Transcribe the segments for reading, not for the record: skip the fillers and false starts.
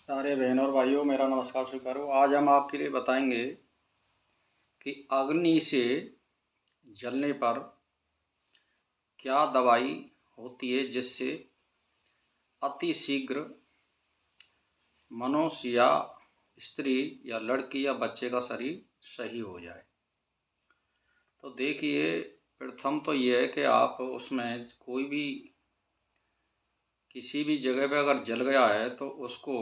सारे बहनों और भाइयों, मेरा नमस्कार स्वीकार हो। आज हम आपके लिए बताएंगे कि अग्नि से जलने पर क्या दवाई होती है जिससे अति शीघ्र मनुष्य या स्त्री या लड़की या बच्चे का शरीर सही हो जाए। तो देखिए, प्रथम तो ये है कि आप उसमें कोई भी किसी भी जगह पे अगर जल गया है तो उसको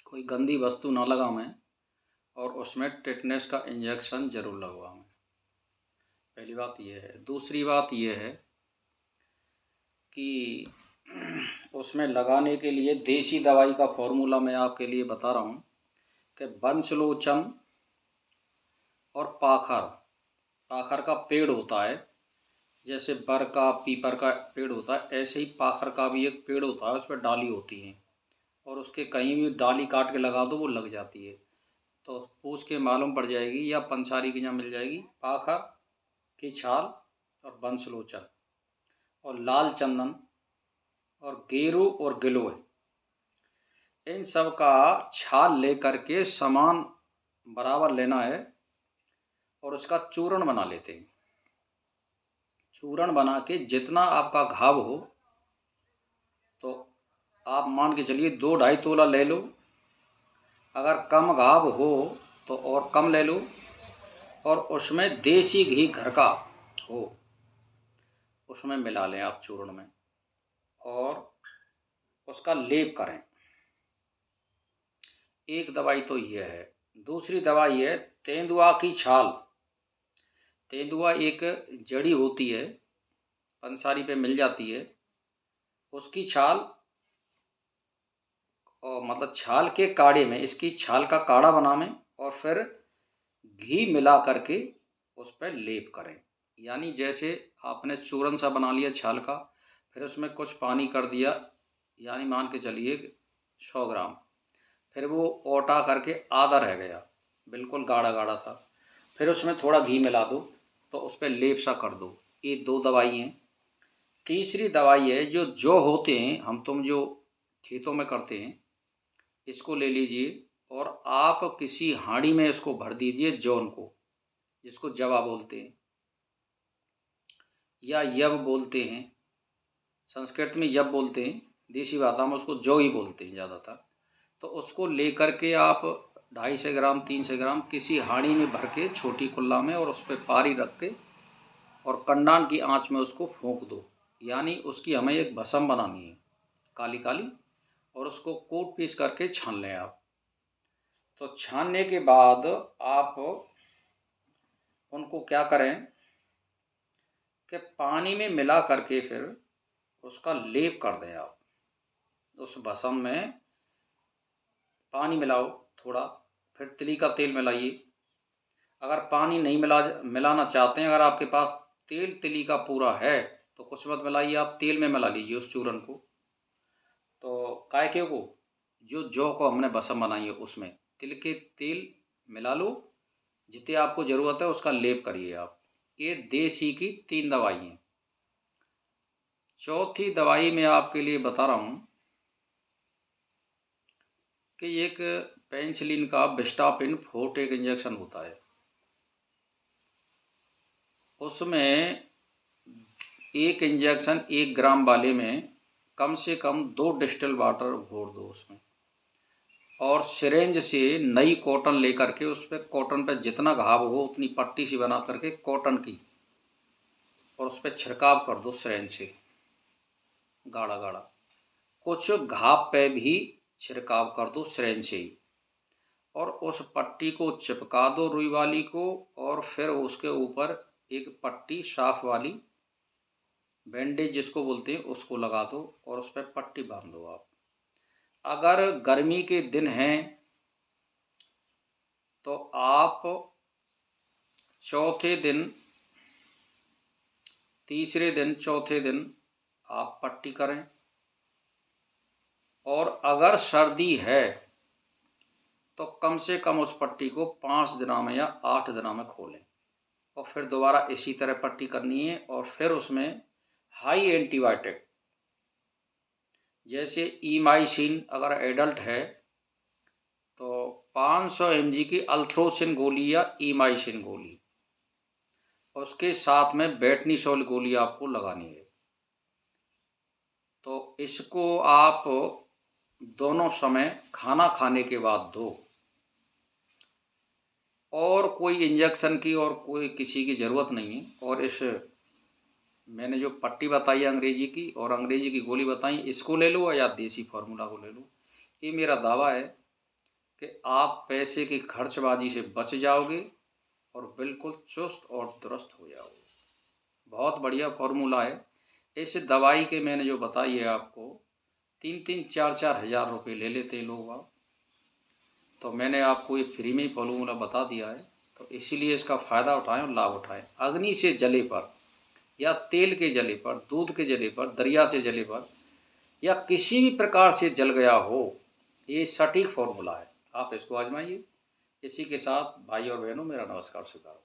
कोई गंदी वस्तु ना लगावें और उसमें टेटनेस का इंजेक्शन ज़रूर लगवाएं। पहली बात यह है। दूसरी बात यह है कि उसमें लगाने के लिए देसी दवाई का फॉर्मूला मैं आपके लिए बता रहा हूँ कि वंशलोचन और पाखर पाखर का पेड़ होता है। जैसे बर का पीपर का पेड़ होता है, ऐसे ही पाखर का भी एक पेड़ होता है, उस पर डाली होती है और उसके कहीं भी डाली काट के लगा दो वो लग जाती है। तो पूछ के मालूम पड़ जाएगी या पंसारी की यहाँ मिल जाएगी पाखर की छाल और वंशलोचन और लाल चंदन और गेरू और गिलोय, इन सब का छाल लेकर के समान बराबर लेना है और उसका चूर्ण बना लेते हैं। चूर्ण बना के जितना आपका घाव हो, तो आप मान के चलिए 2-2.5 तोला ले लो। अगर कम घाव हो तो और कम ले लो और उसमें देसी घी घर का हो, उसमें मिला लें आप चूर्ण में और उसका लेप करें। एक दवाई तो यह है। दूसरी दवाई है तेंदुआ की छाल। तेंदुआ एक जड़ी होती है, पंसारी पे मिल जाती है। उसकी छाल और मतलब छाल के काढ़े में इसकी छाल का काढ़ा बनावें और फिर घी मिला करके उस पर लेप करें। यानी जैसे आपने चूरन सा बना लिया छाल का, फिर उसमें कुछ पानी कर दिया, यानी मान के चलिए 100 ग्राम। फिर वो ओटा करके आधा रह गया, बिल्कुल गाढ़ा गाढ़ा सा, फिर उसमें थोड़ा घी मिला दो तो उस पर लेप सा कर दो। ये 2 दवाई हैं। तीसरी दवाई है जो होते हैं हम तुम जो खेतों में करते हैं, इसको ले लीजिए और आप किसी हांडी में इसको भर दीजिए जौन को, जिसको जवा बोलते हैं या यब बोलते हैं। संस्कृत में यब बोलते हैं, देसी भाषा में उसको जौ ही बोलते हैं ज़्यादातर। तो उसको लेकर के आप 250 ग्राम 300 ग्राम किसी हांडी में भर के छोटी कुल्ला में और उस पर पारी रख के और कंडान की आंच में उसको फूंक दो। यानी उसकी हमें एक भस्म बनानी है काली काली, और उसको कूट पीस करके छान लें आप। तो छानने के बाद आप उनको क्या करें कि पानी में मिला करके फिर उसका लेप कर दें आप। उस भस्म में पानी मिलाओ थोड़ा, फिर तिली का तेल मिलाइए। अगर पानी नहीं मिलाना चाहते हैं, अगर आपके पास तेल तिली का पूरा है तो कुछ मत मिलाइए, आप तेल में मिला लीजिए उस चूरन को। तो काय के को जो जौ को हमने भस्म बनाई है उसमें तिल के तेल मिला लो, जितनी आपको ज़रूरत है उसका लेप करिए आप। ये देसी की 3 दवाई हैं। चौथी दवाई मैं आपके लिए बता रहा हूँ कि एक पेनिसिलिन का विस्टापिन फोर्ट इंजेक्शन होता है। उसमें एक इंजेक्शन 1 ग्राम वाले में कम से कम 2 डिस्टिल वाटर घोर दो उसमें, और सिरेंज से नई कॉटन लेकर के उस पर कॉटन पर जितना घाव हो उतनी पट्टी सी बना करके कॉटन की, और उस पर छिड़काव कर दो सिरेंज से गाढ़ा गाढ़ा। कुछ घाव पे भी छिड़काव कर दो सिरेंज से ही, और उस पट्टी को चिपका दो रुई वाली को, और फिर उसके ऊपर एक पट्टी साफ वाली बैंडेज जिसको बोलते हैं उसको लगा दो और उस पर पट्टी बांध दो आप। अगर गर्मी के दिन हैं तो आप चौथे दिन, तीसरे दिन, चौथे दिन आप पट्टी करें। और अगर सर्दी है तो कम से कम उस पट्टी को 5 दिनों में या 8 दिनों में खोलें और फिर दोबारा इसी तरह पट्टी करनी है। और फिर उसमें हाई एंटीबायोटिक जैसे ईमाइसिन अगर एडल्ट है तो 500 mg की अल्थ्रोसिन गोली या ईमाइसिन गोली, उसके साथ में बेटनीसोल गोली आपको लगानी है। तो इसको आप दोनों समय खाना खाने के बाद दो, और कोई इंजेक्शन की और कोई किसी की ज़रूरत नहीं है। और इस मैंने जो पट्टी बताई अंग्रेजी की और अंग्रेजी की गोली बताई, इसको ले लो या देसी फार्मूला को ले लो। ये मेरा दावा है कि आप पैसे की खर्चबाजी से बच जाओगे और बिल्कुल चुस्त और दुरुस्त हो जाओगे। बहुत बढ़िया फार्मूला है। इस दवाई के मैंने जो बताई है आपको, 3-3, 4-4 हज़ार रुपये ले लेते हैं लोग आप। तो मैंने आपको ये फ्री में ही फार्मूला बता दिया है, तो इसीलिए इसका फ़ायदा उठाएं और लाभ उठाएं। अग्नि से जले पर या तेल के जले पर, दूध के जले पर, दरिया से जले पर या किसी भी प्रकार से जल गया हो, ये सटीक फार्मूला है। आप इसको आजमाइए। इसी के साथ भाई और बहनों, मेरा नमस्कार स्वीकार।